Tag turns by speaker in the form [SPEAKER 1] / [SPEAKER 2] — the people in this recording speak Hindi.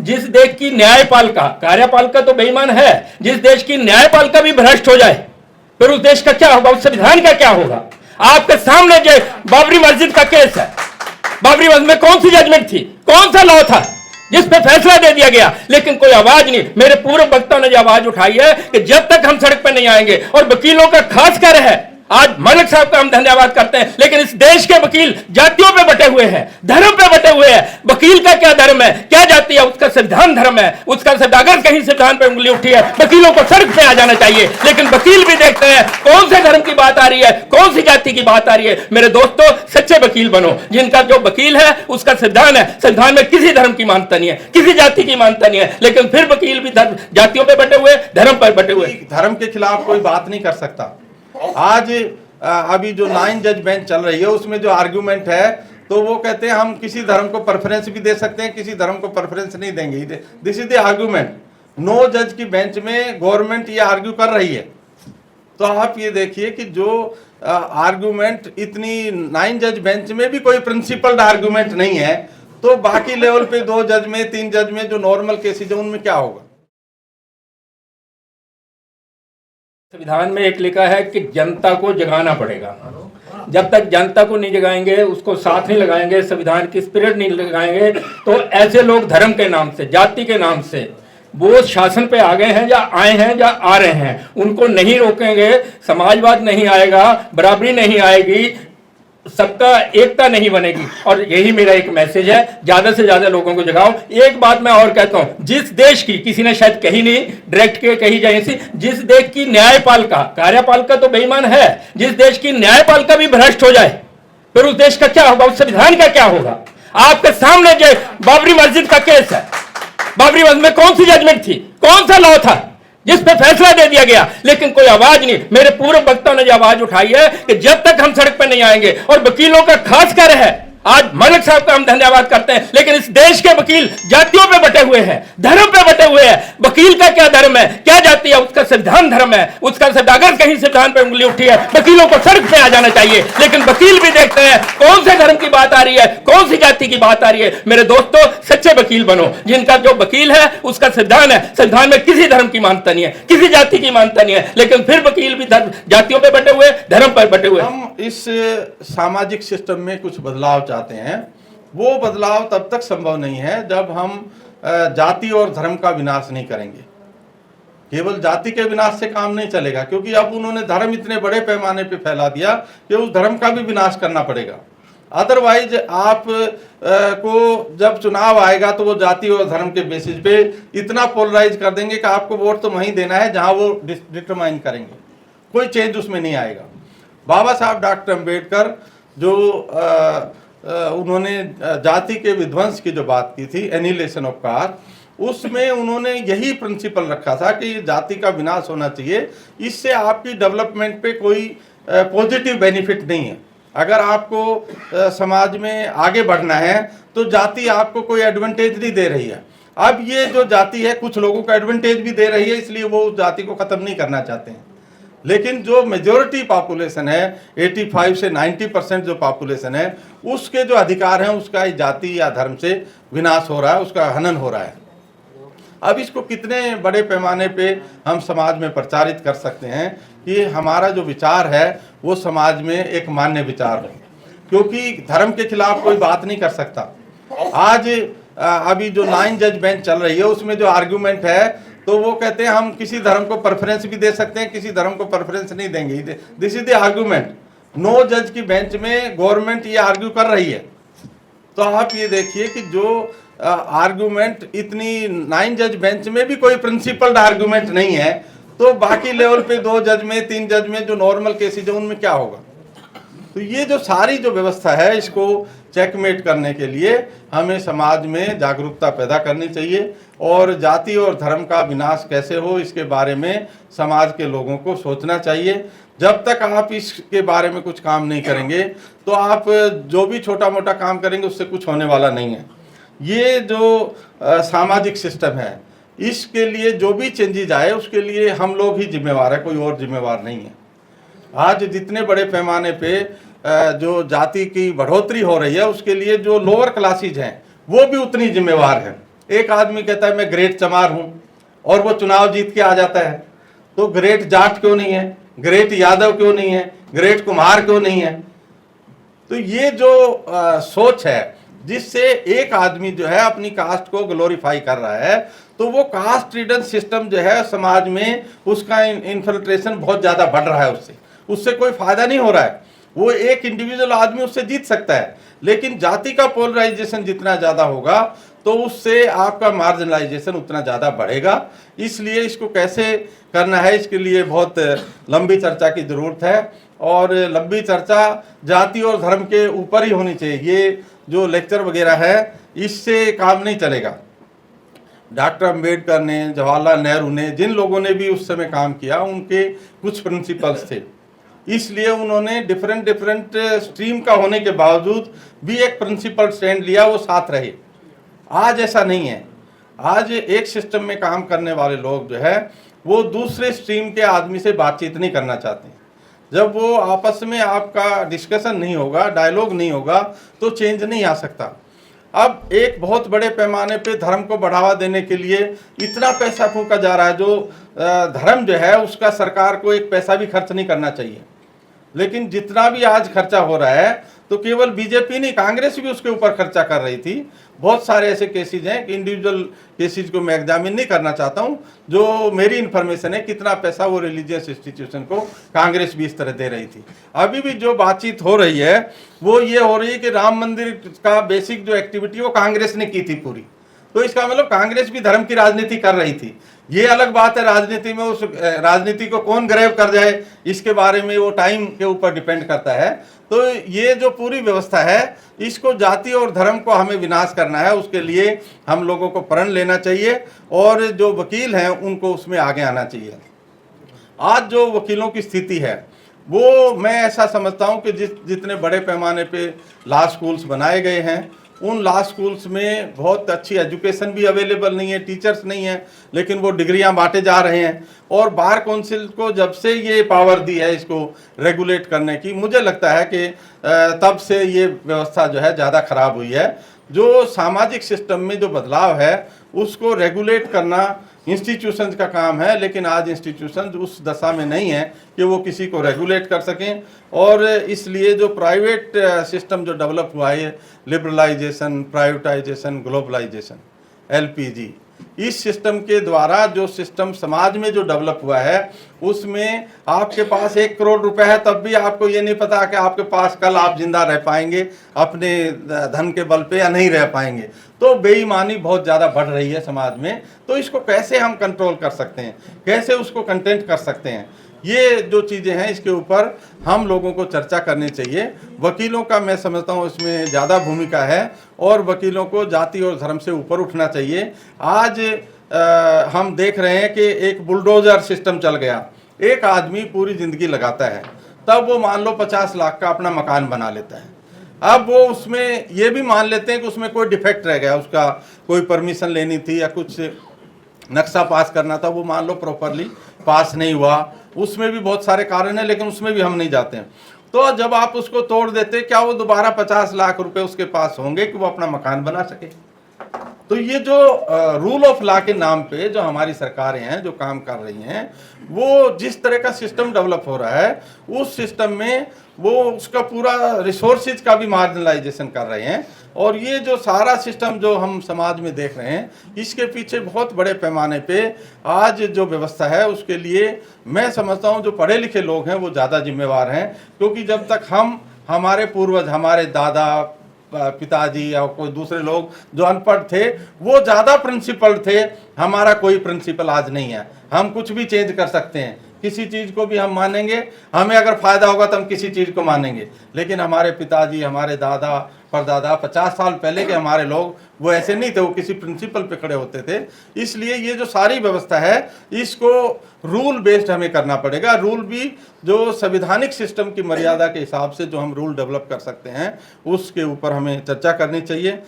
[SPEAKER 1] जिस देश की न्यायपालिका, कार्यपालिका तो बेईमान है, जिस देश की न्यायपालिका भी भ्रष्ट हो जाए फिर उस देश का क्या होगा, उस संविधान का क्या होगा। आपके सामने जो बाबरी मस्जिद का केस है, बाबरी मस्जिद में कौन सी जजमेंट थी, कौन सा लॉ था जिस पे फैसला दे दिया गया, लेकिन कोई आवाज नहीं। मेरे पूर्व वक्ताओं ने जो आवाज उठाई है कि जब तक हम सड़क पे नहीं आएंगे, और वकीलों का खास कर है, आज मलिक साहब का हम धन्यवाद करते हैं, लेकिन इस देश के वकील जातियों पे बटे हुए हैं, धर्म पे बटे हुए हैं। वकील का क्या धर्म है, क्या जाति है, उसका संविधान धर्म है, उसका अगर कहीं संविधान पे उंगली उठी है, वकीलों को सड़क पे आ जाना चाहिए। लेकिन वकील भी देखते हैं कौन से धर्म की बात आ रही है, कौन सी जाति की बात आ रही है। मेरे दोस्तों, सच्चे वकील बनो, जिनका जो वकील है उसका संविधान है, संविधान में किसी धर्म की मान्यता नहीं है, किसी जाति की मान्यता नहीं है, लेकिन फिर वकील भी जातियों पे बटे हुए, धर्म पर बटे हुए।
[SPEAKER 2] धर्म के खिलाफ कोई बात नहीं कर सकता। आज अभी जो 9 जज बेंच चल रही है उसमें जो आर्गुमेंट है, तो वो कहते हैं हम किसी धर्म को प्रेफरेंस भी दे सकते हैं, किसी धर्म को प्रेफरेंस नहीं देंगे। This is the argument. 9 जज की बेंच में गवर्नमेंट ये आर्ग्यू कर रही है। तो आप ये देखिए कि जो आर्गुमेंट इतनी 9 जज बेंच में भी कोई प्रिंसिपल्ड आर्गुमेंट नहीं है, तो बाकी लेवल पे 2 जज में 3 जज में जो नॉर्मल केसेज है उनमें क्या होगा।
[SPEAKER 1] संविधान में एक लिखा है कि जनता को जगाना पड़ेगा। जब तक जनता को नहीं जगाएंगे, उसको साथ नहीं लगाएंगे, संविधान की स्पिरिट नहीं लगाएंगे, तो ऐसे लोग धर्म के नाम से, जाति के नाम से वो शासन पे आ गए हैं या आए हैं या आ रहे हैं, उनको नहीं रोकेंगे, समाजवाद नहीं आएगा, बराबरी नहीं आएगी, सबका एकता नहीं बनेगी। और यही मेरा एक मैसेज है, ज्यादा से ज्यादा लोगों को जगाओ। एक बात मैं और कहता हूं, जिस देश की, किसी ने शायद कही नहीं, डायरेक्ट के कही जाए सी, जिस देश की न्यायपालिका, कार्यपालिका तो बेईमान है, जिस देश की न्यायपालिका भी भ्रष्ट हो जाए फिर उस देश का क्या होगा, उस संविधान का क्या होगा। आपके सामने जो बाबरी मस्जिद का केस है, बाबरी मस्जिद में कौन सी जजमेंट थी, कौन सा लॉ था जिस पे फैसला दे दिया गया, लेकिन कोई आवाज नहीं। मेरे पूर्व वक्ताओं ने जो आवाज उठाई है कि जब तक हम सड़क पे नहीं आएंगे, और वकीलों का खास कर है, आज मलिक साहब का हम धन्यवाद करते हैं, लेकिन इस देश के वकील जातियों पे बटे हुए हैं, धर्म पे बटे हुए हैं। वकील का क्या धर्म है, क्या जाति है, उसका संविधान धर्म है, उसका अगर कहीं संविधान पे उंगली उठी है, वकीलों को सड़क पे आ जाना चाहिए। लेकिन वकील भी देखते हैं कौन से धर्म की बात आ रही है, कौन सी जाति की बात आ रही है। मेरे दोस्तों, सच्चे वकील बनो, जिनका जो वकील है उसका संविधान है, संविधान में किसी धर्म की मान्यता नहीं है, किसी जाति की मान्यता नहीं है, लेकिन फिर वकील भी जातियों पे बटे हुए, धर्म पर बटे हुए।
[SPEAKER 2] हम इस सामाजिक सिस्टम में कुछ बदलाव चाहते हैं। वो बदलाव तब तक संभव नहीं है जब हम जाति और धर्म का विनाश नहीं करेंगे। केवल जाति के विनाश से काम नहीं चलेगा, क्योंकि अब उन्होंने धर्म इतने बड़े पैमाने पे फैला दिया कि उस धर्म का भी विनाश करना पड़ेगा। अदरवाइज आप को जब चुनाव आएगा तो वो जाति और धर्म के बेसिस पे इतना पोलराइज कर देंगे कि आपको वोट तो वहीं देना है जहां वो डिटरमाइन करेंगे, कोई चेंज उसमें नहीं आएगा। बाबा साहब डॉक्टर अम्बेडकर जो उन्होंने जाति के विध्वंस की जो बात की थी, एनिहिलेशन ऑफ कास्ट, उसमें उन्होंने यही प्रिंसिपल रखा था कि जाति का विनाश होना चाहिए। इससे आपकी डेवलपमेंट पे कोई पॉजिटिव बेनिफिट नहीं है। अगर आपको समाज में आगे बढ़ना है तो जाति आपको कोई एडवांटेज नहीं दे रही है। अब ये जो जाति है कुछ लोगों को एडवांटेज भी दे रही है, इसलिए वो उस जाति को ख़त्म नहीं करना चाहते हैं। लेकिन जो मेजॉरिटी पॉपुलेशन है, 85 से 90% जो पॉपुलेशन है, उसके जो अधिकार हैं उसका जाति या धर्म से विनाश हो रहा है, उसका हनन हो रहा है। अब इसको कितने बड़े पैमाने पे हम समाज में प्रचारित कर सकते हैं कि हमारा जो विचार है वो समाज में एक मान्य विचार हो, क्योंकि धर्म के खिलाफ कोई बात नहीं कर सकता। आज अभी जो 9 जज बेंच चल रही है उसमें जो आर्गुमेंट है, तो वो कहते हैं हम किसी धर्म को प्रेफरेंस भी दे सकते हैं, किसी धर्म को प्रेफरेंस नहीं देंगे। This is the argument. 9 जज की बेंच में गवर्नमेंट ये आर्ग्यू कर रही है। तो आप ये देखिए कि जो आर्गुमेंट इतनी 9 जज बेंच में भी कोई प्रिंसिपल्ड आर्गुमेंट नहीं है, तो बाकी लेवल पे 2 जज में 3 जज में जो नॉर्मल केसेज है उनमें क्या होगा। तो ये जो सारी जो व्यवस्था है, इसको चेकमेट करने के लिए हमें समाज में जागरूकता पैदा करनी चाहिए, और जाति और धर्म का विनाश कैसे हो इसके बारे में समाज के लोगों को सोचना चाहिए। जब तक आप इसके बारे में कुछ काम नहीं करेंगे तो आप जो भी छोटा मोटा काम करेंगे उससे कुछ होने वाला नहीं है। ये जो सामाजिक सिस्टम है, इसके लिए जो भी चेंजेज आए उसके लिए हम लोग ही जिम्मेवार है, कोई और जिम्मेवार नहीं है। आज जितने बड़े पैमाने पे जो जाति की बढ़ोतरी हो रही है, उसके लिए जो लोअर क्लासेज हैं वो भी उतनी जिम्मेवार हैं। एक आदमी कहता है मैं ग्रेट चमार हूं और वो चुनाव जीत के आ जाता है, तो ग्रेट जाट क्यों नहीं है, ग्रेट यादव क्यों नहीं है, ग्रेट कुम्हार क्यों नहीं है? तो ये जो सोच है जिससे एक आदमी जो है अपनी कास्ट को ग्लोरीफाई कर रहा है, तो वो कास्ट रिडन सिस्टम जो है समाज में उसका इन्फिल्ट्रेशन बहुत ज़्यादा बढ़ रहा है। उससे कोई फायदा नहीं हो रहा है। वो एक इंडिविजुअल आदमी उससे जीत सकता है, लेकिन जाति का पोलराइजेशन जितना ज़्यादा होगा तो उससे आपका मार्जिनलाइजेशन उतना ज़्यादा बढ़ेगा। इसलिए इसको कैसे करना है, इसके लिए बहुत लंबी चर्चा की ज़रूरत है, और लंबी चर्चा जाति और धर्म के ऊपर ही होनी चाहिए। ये जो लेक्चर वगैरह है इससे काम नहीं चलेगा। डॉक्टर अंबेडकर ने, जवाहरलाल नेहरू ने, जिन लोगों ने भी उस समय काम किया, उनके कुछ प्रिंसिपल्स थे, इसलिए उन्होंने डिफरेंट स्ट्रीम का होने के बावजूद भी एक प्रिंसिपल स्टैंड लिया, वो साथ रहे। आज ऐसा नहीं है। आज एक सिस्टम में काम करने वाले लोग जो है वो दूसरे स्ट्रीम के आदमी से बातचीत नहीं करना चाहते। जब वो आपस में आपका डिस्कशन नहीं होगा, डायलॉग नहीं होगा, तो चेंज नहीं आ सकता। अब एक बहुत बड़े पैमाने पे धर्म को बढ़ावा देने के लिए इतना पैसा फूंका जा रहा है, जो धर्म जो है उसका सरकार को एक पैसा भी खर्च नहीं करना चाहिए। लेकिन जितना भी आज खर्चा हो रहा है तो केवल बीजेपी नहीं, कांग्रेस भी उसके ऊपर खर्चा कर रही थी। बहुत सारे ऐसे केसेज हैं कि इंडिविजुअल केसेज को मैं एग्जामिन नहीं करना चाहता हूं, जो मेरी इन्फॉर्मेशन है कितना पैसा वो रिलीजियस इंस्टीट्यूशन को कांग्रेस भी इस तरह दे रही थी। अभी भी जो बातचीत हो रही है वो ये हो रही है कि राम मंदिर का बेसिक जो एक्टिविटी वो कांग्रेस ने की थी पूरी, तो इसका मतलब कांग्रेस भी धर्म की राजनीति कर रही थी। ये अलग बात है, राजनीति में उस राजनीति को कौन ग्रैब कर जाए इसके बारे में वो टाइम के ऊपर डिपेंड करता है। तो ये जो पूरी व्यवस्था है, इसको जाति और धर्म को हमें विनाश करना है, उसके लिए हम लोगों को प्रण लेना चाहिए और जो वकील हैं उनको उसमें आगे आना चाहिए। आज जो वकीलों की स्थिति है वो मैं ऐसा समझता हूं कि जितने बड़े पैमाने पे लॉ स्कूल्स बनाए गए हैं, उन लॉ स्कूल्स में बहुत अच्छी एजुकेशन भी अवेलेबल नहीं है, टीचर्स नहीं है, लेकिन वो डिग्रियां बांटे जा रहे हैं। और बार काउंसिल को जब से ये पावर दी है इसको रेगुलेट करने की, मुझे लगता है कि तब से ये व्यवस्था जो है ज़्यादा खराब हुई है। जो सामाजिक सिस्टम में जो बदलाव है उसको रेगुलेट करना इंस्टीट्यूशंस का काम है, लेकिन आज इंस्टीट्यूशंस उस दशा में नहीं है कि वो किसी को रेगुलेट कर सकें। और इसलिए जो प्राइवेट सिस्टम जो डेवलप हुआ है, लिबरलाइजेशन, प्राइवेटाइजेशन, ग्लोबलाइजेशन, LPG, इस सिस्टम के द्वारा जो सिस्टम समाज में जो डेवलप हुआ है उसमें आपके पास 1 करोड़ रुपए है, तब भी आपको ये नहीं पता कि आपके पास कल आप जिंदा रह पाएंगे अपने धन के बल पे या नहीं रह पाएंगे। तो बेईमानी बहुत ज़्यादा बढ़ रही है समाज में। तो इसको कैसे हम कंट्रोल कर सकते हैं, कैसे उसको कंटेंट कर सकते हैं, ये जो चीज़ें हैं इसके ऊपर हम लोगों को चर्चा करनी चाहिए। वकीलों का मैं समझता हूँ इसमें ज़्यादा भूमिका है और वकीलों को जाति और धर्म से ऊपर उठना चाहिए। आज हम देख रहे हैं कि एक बुलडोजर सिस्टम चल गया। एक आदमी पूरी ज़िंदगी लगाता है, तब वो मान लो 50 लाख का अपना मकान बना लेता है। अब वो उसमें ये भी मान लेते हैं कि उसमें कोई डिफेक्ट रह गया, उसका कोई परमिशन लेनी थी या कुछ नक्शा पास करना था, वो मान लो प्रॉपरली पास नहीं हुआ, उसमें भी बहुत सारे कारण हैं, लेकिन उसमें भी हम नहीं जाते हैं। तो जब आप उसको तोड़ देते, क्या वो दोबारा 50 लाख रुपए उसके पास होंगे कि वो अपना मकान बना सके? तो ये जो रूल ऑफ लॉ के नाम पे जो हमारी सरकारें हैं जो काम कर रही हैं, वो जिस तरह का सिस्टम डेवलप हो रहा है उस सिस्टम में वो उसका पूरा रिसोर्सेज का भी मार्जिनलाइजेशन कर रहे हैं। और ये जो सारा सिस्टम जो हम समाज में देख रहे हैं, इसके पीछे बहुत बड़े पैमाने पे आज जो व्यवस्था है उसके लिए मैं समझता हूँ जो पढ़े लिखे लोग हैं वो ज़्यादा जिम्मेवार हैं। क्योंकि जब तक हमारे पूर्वज, हमारे दादा, पिताजी या कोई दूसरे लोग जो अनपढ़ थे वो ज़्यादा प्रिंसिपल थे, हमारा कोई प्रिंसिपल आज नहीं है। हम कुछ भी चेंज कर सकते हैं, किसी चीज़ को भी हम मानेंगे, हमें अगर फ़ायदा होगा तो हम किसी चीज़ को मानेंगे। लेकिन हमारे पिताजी, हमारे दादा परदादा 50 साल पहले के हमारे लोग वो ऐसे नहीं थे, वो किसी प्रिंसिपल पे खड़े होते थे। इसलिए ये जो सारी व्यवस्था है इसको रूल बेस्ड हमें करना पड़ेगा। रूल भी जो संवैधानिक सिस्टम की मर्यादा के हिसाब से जो हम रूल डेवलप कर सकते हैं उसके ऊपर हमें चर्चा करनी चाहिए।